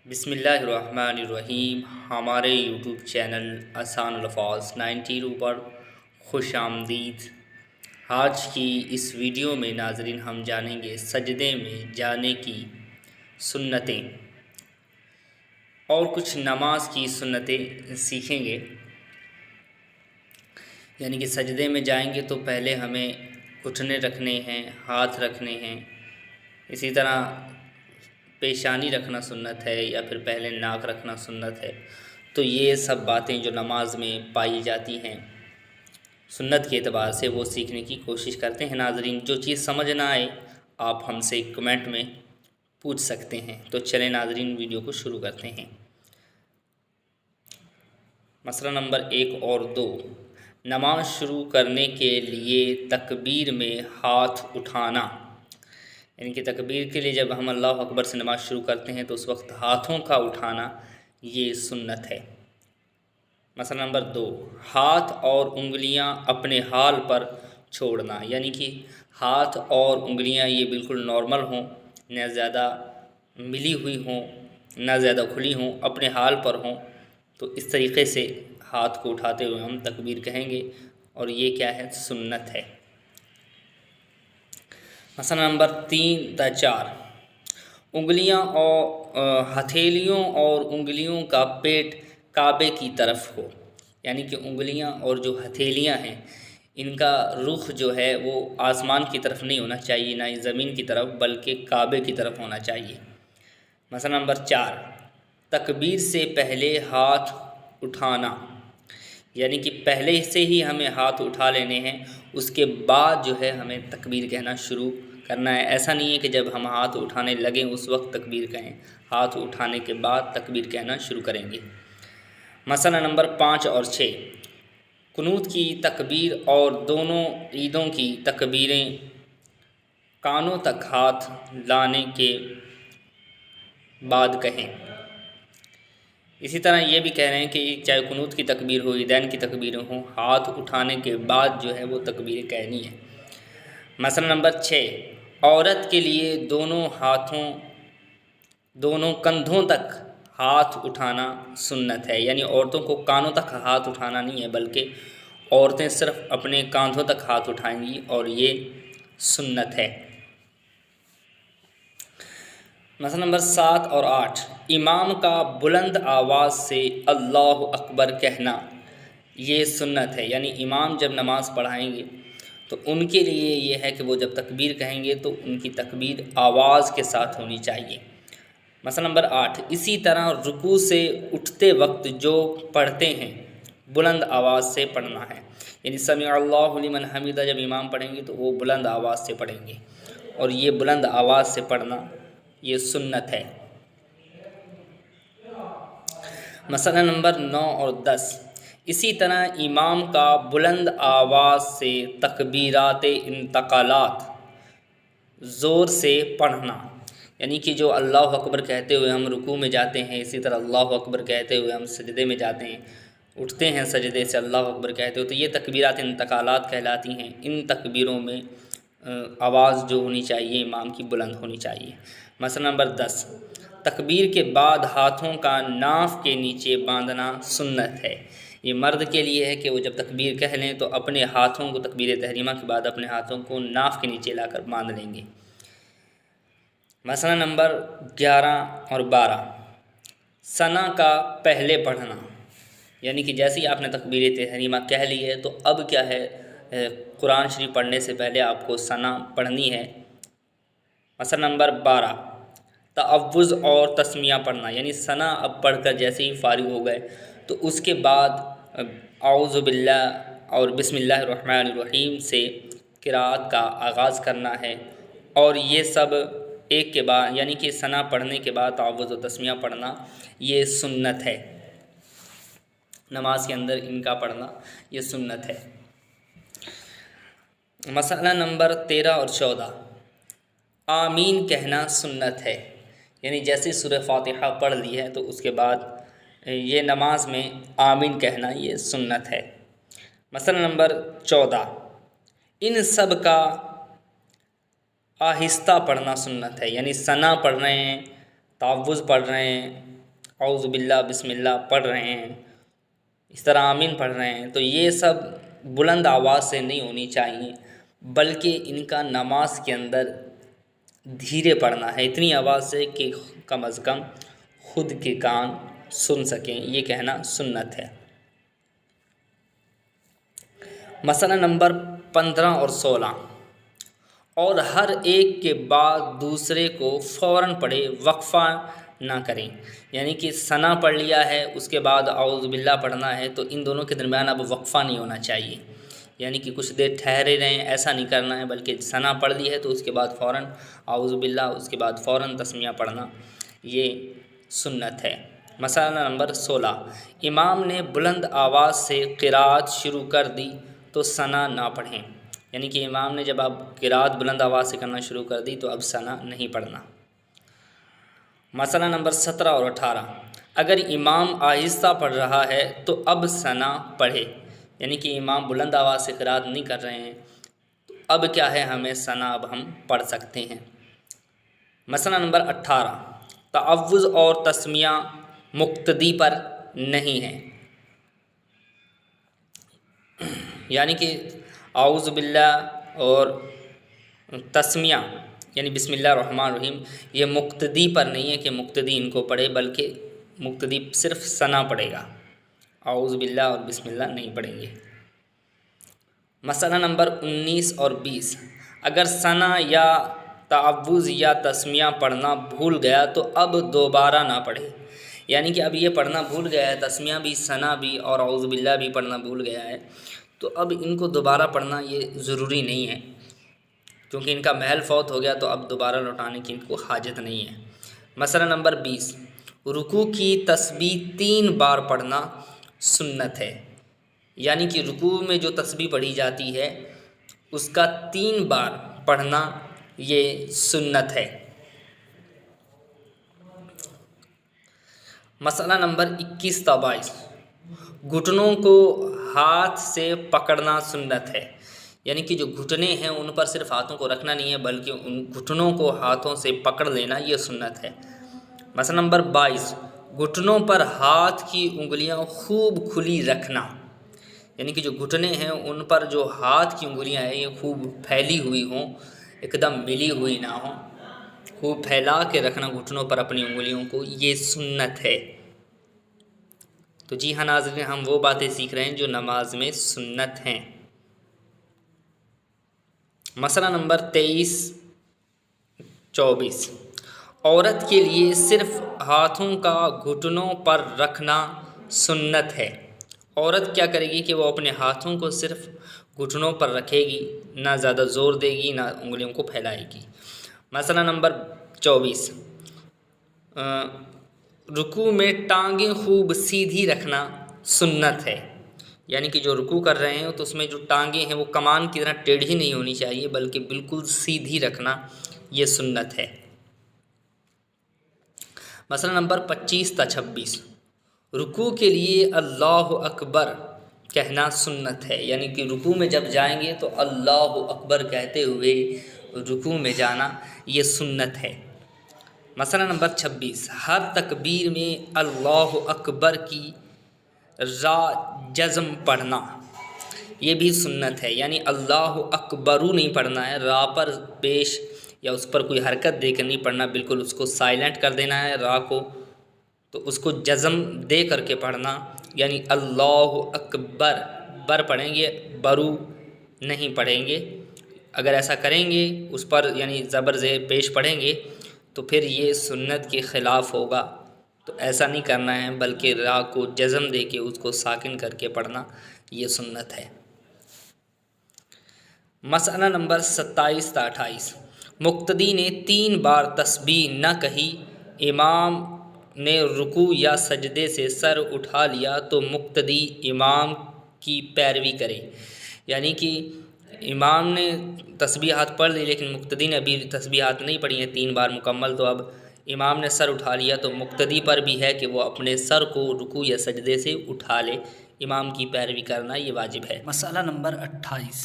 بسم اللہ الرحمن الرحیم۔ ہمارے یوٹیوب چینل آسان الفاظ 92 پر خوش آمدید۔ آج کی اس ویڈیو میں ناظرین ہم جانیں گے سجدے میں جانے کی سنتیں اور کچھ نماز کی سنتیں سیکھیں گے۔ یعنی کہ سجدے میں جائیں گے تو پہلے ہمیں گھٹنے رکھنے ہیں، ہاتھ رکھنے ہیں، اسی طرح پیشانی رکھنا سنت ہے یا پھر پہلے ناک رکھنا سنت ہے۔ تو یہ سب باتیں جو نماز میں پائی جاتی ہیں سنت کے اعتبار سے وہ سیکھنے کی کوشش کرتے ہیں۔ ناظرین جو چیز سمجھ نہ آئے آپ ہم سے کمنٹ میں پوچھ سکتے ہیں۔ تو چلیں ناظرین ویڈیو کو شروع کرتے ہیں۔ مسئلہ نمبر 1 اور 2، نماز شروع کرنے کے لیے تکبیر میں ہاتھ اٹھانا، یعنی کہ تکبیر کے لیے جب ہم اللہ اکبر سے نماز شروع کرتے ہیں تو اس وقت ہاتھوں کا اٹھانا یہ سنت ہے۔ مسئلہ نمبر 2، ہاتھ اور انگلیاں اپنے حال پر چھوڑنا، یعنی کہ ہاتھ اور انگلیاں یہ بالکل نارمل ہوں، نہ زیادہ ملی ہوئی ہوں نہ زیادہ کھلی ہوں، اپنے حال پر ہوں۔ تو اس طریقے سے ہاتھ کو اٹھاتے ہوئے ہم تکبیر کہیں گے اور یہ کیا ہے؟ سنت ہے۔ مسئلہ نمبر 3 تا 4، انگلیاں اور ہتھیلیوں اور انگلیوں کا پیٹ کعبے کی طرف ہو، یعنی کہ انگلیاں اور جو ہتھیلیاں ہیں ان کا رخ جو ہے وہ آسمان کی طرف نہیں ہونا چاہیے، نہ ہی زمین کی طرف، بلکہ کعبے کی طرف ہونا چاہیے۔ مسئلہ نمبر 4، تکبیر سے پہلے ہاتھ اٹھانا، یعنی کہ پہلے سے ہی ہمیں ہاتھ اٹھا لینے ہیں، اس کے بعد جو ہے ہمیں تکبیر کہنا شروع کرنا ہے۔ ایسا نہیں ہے کہ جب ہم ہاتھ اٹھانے لگیں اس وقت تکبیر کہیں، ہاتھ اٹھانے کے بعد تکبیر کہنا شروع کریں گے۔ مسئلہ نمبر 5 اور 6، قنوت کی تکبیر اور دونوں عیدوں کی تکبیریں کانوں تک ہاتھ لانے کے بعد کہیں۔ اسی طرح یہ بھی کہہ رہے ہیں کہ چاہے قنوت کی تکبیر ہو، عیدین کی تکبیریں ہوں، ہاتھ اٹھانے کے بعد جو ہے وہ تکبیر کہنی ہے۔ مسئلہ نمبر 6، عورت کے لیے دونوں کندھوں تک ہاتھ اٹھانا سنت ہے، یعنی عورتوں کو کانوں تک ہاتھ اٹھانا نہیں ہے بلکہ عورتیں صرف اپنے کاندھوں تک ہاتھ اٹھائیں گی اور یہ سنت ہے۔ مسئلہ نمبر 7 اور 8، امام کا بلند آواز سے اللہ اکبر کہنا یہ سنت ہے، یعنی امام جب نماز پڑھائیں گے تو ان کے لیے یہ ہے کہ وہ جب تکبیر کہیں گے تو ان کی تکبیر آواز کے ساتھ ہونی چاہیے۔ مسئلہ نمبر 8، اسی طرح رکوع سے اٹھتے وقت جو پڑھتے ہیں بلند آواز سے پڑھنا ہے، یعنی سمع اللہ لمن حمدہ جب امام پڑھیں گے تو وہ بلند آواز سے پڑھیں گے اور یہ بلند آواز سے پڑھنا یہ سنت ہے۔ مسئلہ نمبر 9 اور 10، اسی طرح امام کا بلند آواز سے تکبیرات انتقالات زور سے پڑھنا، یعنی کہ جو اللہ اکبر کہتے ہوئے ہم رکوع میں جاتے ہیں، اسی طرح اللہ اکبر کہتے ہوئے ہم سجدے میں جاتے ہیں، اٹھتے ہیں سجدے سے اللہ اکبر کہتے ہوئے، تو یہ تکبیرات انتقالات کہلاتی ہیں۔ ان تکبیروں میں آواز جو ہونی چاہیے امام کی بلند ہونی چاہیے۔ مسئلہ نمبر 10، تکبیر کے بعد ہاتھوں کا ناف کے نیچے باندھنا سنت ہے۔ یہ مرد کے لیے ہے کہ وہ جب تکبیر کہہ لیں تو اپنے ہاتھوں کو تکبیر تحریمہ کے بعد اپنے ہاتھوں کو ناف کے نیچے لا کر باندھ لیں گے۔ مسئلہ نمبر 11 اور 12، ثنا کا پہلے پڑھنا، یعنی کہ جیسے ہی آپ نے تکبیر تحریمہ کہہ لی ہے تو اب کیا ہے، قرآن شریف پڑھنے سے پہلے آپ کو ثنا پڑھنی ہے۔ مسئلہ نمبر 12، تعوذ اور تسمیہ پڑھنا، یعنی ثنا اب پڑھ کر جیسے ہی فارغ ہو گئے تو اس کے بعد اعوذ باللہ اور بسم اللہ الرحمن الرحیم سے قرأت کا آغاز کرنا ہے، اور یہ سب ایک کے بعد، یعنی کہ ثنا پڑھنے کے بعد تعوذ و تسمیہ پڑھنا یہ سنت ہے۔ نماز کے اندر ان کا پڑھنا یہ سنت ہے۔ مسئلہ نمبر 13 اور 14، آمین کہنا سنت ہے، یعنی جیسے سورہ فاتحہ پڑھ لی ہے تو اس کے بعد یہ نماز میں آمین کہنا یہ سنت ہے۔ مسئلہ نمبر 14، ان سب کا آہستہ پڑھنا سنت ہے، یعنی ثنا پڑھ رہے ہیں، تعوذ پڑھ رہے ہیں، اعوذ باللہ بسم اللہ پڑھ رہے ہیں، اس طرح آمین پڑھ رہے ہیں، تو یہ سب بلند آواز سے نہیں ہونی چاہیے، بلکہ ان کا نماز کے اندر دھیرے پڑھنا ہے، اتنی آواز سے کہ کم از کم خود کے کان سن سکیں، یہ کہنا سنت ہے۔ مسئلہ نمبر 15 اور 16، اور ہر ایک کے بعد دوسرے کو فوراً پڑھے، وقفہ نہ کریں، یعنی کہ ثنا پڑھ لیا ہے اس کے بعد اعوذ باللہ پڑھنا ہے تو ان دونوں کے درمیان اب وقفہ نہیں ہونا چاہیے، یعنی کہ کچھ دیر ٹھہرے رہیں، ایسا نہیں کرنا ہے، بلکہ ثنا پڑھ لی ہے تو اس کے بعد فوراً اعوذ باللہ، اس کے بعد فوراً تسمیہ پڑھنا، یہ سنت ہے۔ مسئلہ نمبر 16، امام نے بلند آواز سے قرات شروع کر دی تو ثنا نہ پڑھیں، یعنی کہ امام نے جب آپ قرات بلند آواز سے کرنا شروع کر دی تو اب ثنا نہیں پڑھنا۔ مسئلہ نمبر 17 اور 18، اگر امام آہستہ پڑھ رہا ہے تو اب ثنا پڑھے، یعنی کہ امام بلند آواز سے قرات نہیں کر رہے ہیں تو اب کیا ہے، ہمیں ثنا اب ہم پڑھ سکتے ہیں۔ مسئلہ نمبر 18، تعوذ اور تسمیہ مقتدی پر نہیں ہے، یعنی کہ اعوذ باللہ اور تسمیہ یعنی بسم اللہ الرحمن الرحیم یہ مقتدی پر نہیں ہے کہ مقتدی ان کو پڑھے، بلکہ مقتدی صرف ثنا پڑھے گا، اعوذ باللہ اور بسم اللہ نہیں پڑھیں گے۔ مسئلہ نمبر 19 اور 20، اگر ثنا یا تعوذ یا تسمیہ پڑھنا بھول گیا تو اب دوبارہ نہ پڑھے، یعنی کہ اب یہ پڑھنا بھول گیا ہے، تسمیہ بھی ثنا بھی اور اعوذ باللہ بھی پڑھنا بھول گیا ہے، تو اب ان کو دوبارہ پڑھنا یہ ضروری نہیں ہے، کیونکہ ان کا محل فوت ہو گیا تو اب دوبارہ لوٹانے کی ان کو حاجت نہیں ہے۔ مسئلہ نمبر 20، رکوع کی تسبیح 3 بار پڑھنا سنت ہے، یعنی کہ رکوع میں جو تسبیح پڑھی جاتی ہے اس کا 3 بار پڑھنا یہ سنت ہے۔ مسئلہ نمبر 21 تا 22، گھٹنوں کو ہاتھ سے پکڑنا سنت ہے، یعنی کہ جو گھٹنے ہیں ان پر صرف ہاتھوں کو رکھنا نہیں ہے بلکہ ان گھٹنوں کو ہاتھوں سے پکڑ لینا یہ سنت ہے۔ مسئلہ نمبر 22، گھٹنوں پر ہاتھ کی انگلیاں خوب کھلی رکھنا، یعنی کہ جو گھٹنے ہیں ان پر جو ہاتھ کی انگلیاں ہیں یہ خوب پھیلی ہوئی ہوں، ایک دم ملی ہوئی نہ ہوں، خوب پھیلا کے رکھنا گھٹنوں پر اپنی انگلیوں کو، یہ سنت ہے۔ تو جی ہاں ناظرین، ہم وہ باتیں سیکھ رہے ہیں جو نماز میں سنت ہیں۔ مسئلہ نمبر 23 24، عورت کے لیے صرف ہاتھوں کا گھٹنوں پر رکھنا سنت ہے، عورت کیا کرے گی کہ وہ اپنے ہاتھوں کو صرف گھٹنوں پر رکھے گی، نہ زیادہ زور دے گی نہ انگلیوں کو پھیلائے گی۔ مسئلہ نمبر 24، رکوع میں ٹانگیں خوب سیدھی رکھنا سنت ہے، یعنی کہ جو رکوع کر رہے ہیں تو اس میں جو ٹانگیں ہیں وہ کمان کی طرح ٹیڑھی نہیں ہونی چاہیے بلکہ بالکل سیدھی رکھنا یہ سنت ہے۔ مسئلہ نمبر 25 تا 26، رکوع کے لیے اللہ اکبر کہنا سنت ہے، یعنی کہ رکوع میں جب جائیں گے تو اللہ اکبر کہتے ہوئے رکوع میں جانا یہ سنت ہے۔ مسئلہ نمبر 26، ہر تکبیر میں اللہ اکبر کی را جزم پڑھنا یہ بھی سنت ہے، یعنی اللہ اکبرو نہیں پڑھنا ہے، را پر پیش یا اس پر کوئی حرکت دے کر نہیں پڑھنا، بالکل اس کو سائلنٹ کر دینا ہے را کو، تو اس کو جزم دے کر کے پڑھنا، یعنی اللہ اکبر بر پڑھیں گے، برو نہیں پڑھیں گے، اگر ایسا کریں گے اس پر یعنی زبر زیر پیش پڑھیں گے تو پھر یہ سنت کے خلاف ہوگا، تو ایسا نہیں کرنا ہے بلکہ را کو جزم دے کے اس کو ساکن کر کے پڑھنا یہ سنت ہے۔ مسئلہ نمبر 27 تا 28، مقتدی نے 3 بار تسبیح نہ کہی، امام نے رکوع یا سجدے سے سر اٹھا لیا تو مقتدی امام کی پیروی کرے، یعنی کہ امام نے تسبیحات پڑھ لی لیکن مقتدی نے ابھی تسبیحات نہیں پڑھی ہیں 3 بار مکمل، تو اب امام نے سر اٹھا لیا تو مقتدی پر بھی ہے کہ وہ اپنے سر کو رکوع یا سجدے سے اٹھا لے، امام کی پیروی کرنا یہ واجب ہے۔ مسئلہ نمبر 28،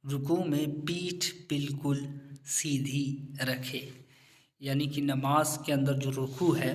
رکوع میں پیٹھ بالکل سیدھی رکھے، یعنی کہ نماز کے اندر جو رکوع ہے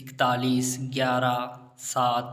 41, 11, 7,